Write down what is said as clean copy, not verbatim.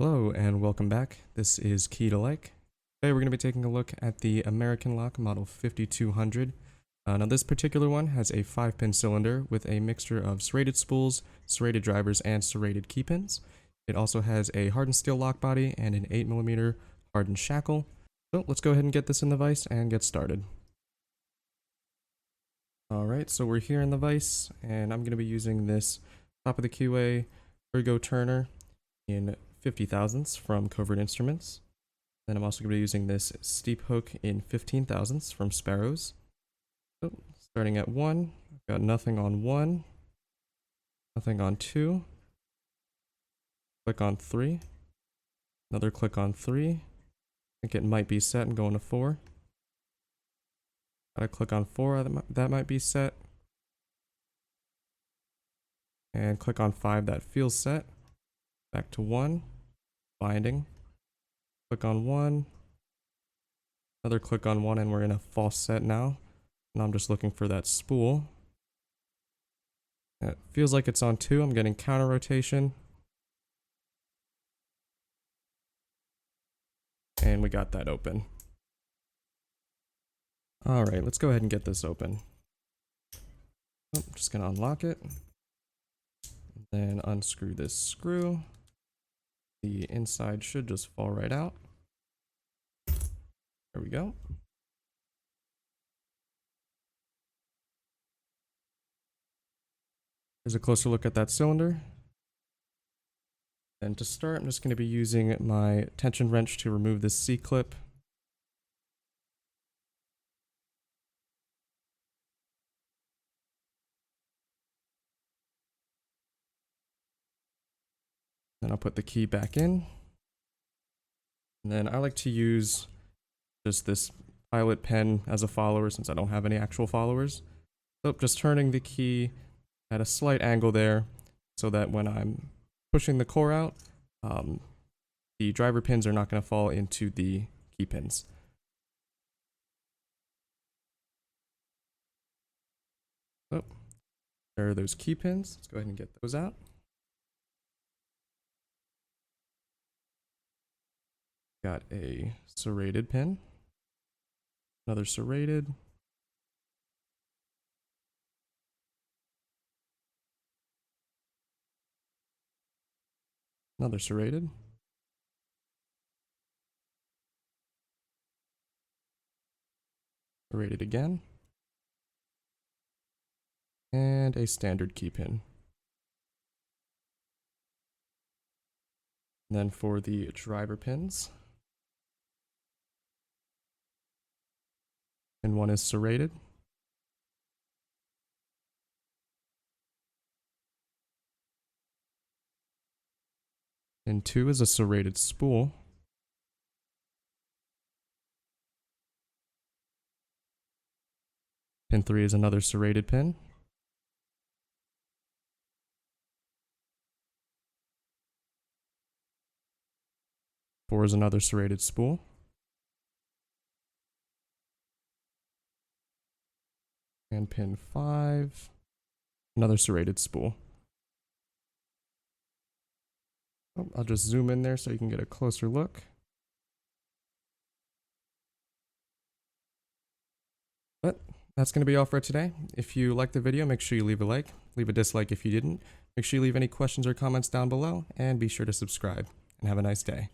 Hello and welcome back. This is Key to Like. Today we're going to be taking a look at the American Lock Model 5200. Now this particular one has a 5-pin cylinder with a mixture of serrated spools, serrated drivers, and serrated key pins. It also has a hardened steel lock body and an 8mm hardened shackle. So let's go ahead and get this in the vise and get started. Alright, so we're here in the vise and I'm going to be using this top of the keyway ergo turner in 50 thousandths from Covert Instruments. Then I'm also going to be using this steep hook in 15 thousandths from Sparrows. So starting at 1, I've got nothing on 1, nothing on 2, click on 3, another click on 3, I think it might be set and going to 4. Gotta click on 4, that might be set. And click on 5, that feels set. Back to 1, binding. Click on 1, another click on 1, and we're in a false set now. And I'm just looking for that spool. It feels like it's on 2, I'm getting counter rotation. And we got that open. Alright, let's go ahead and get this open. I'm just gonna unlock it. Then unscrew this screw. The inside should just fall right out. There we go. Here's a closer look at that cylinder. And to start, I'm just going to be using my tension wrench to remove this C-clip. Then I'll put the key back in. And then I like to use just this pilot pen as a follower since I don't have any actual followers. So just turning the key at a slight angle there so that when I'm pushing the core out, the driver pins are not going to fall into the key pins. So there are those key pins. Let's go ahead and get those out. Got a serrated pin, another serrated, another serrated, serrated again, and a standard key pin. And then for the driver pins, and one is serrated. And 2 is a serrated spool. Pin 3 is another serrated pin. Four is another serrated spool. And pin 5, another serrated spool. I'll just zoom in there so you can get a closer look. But that's going to be all for today. If you liked the video, make sure you leave a like, leave a dislike if you didn't. Make sure you leave any questions or comments down below, and be sure to subscribe. And have a nice day.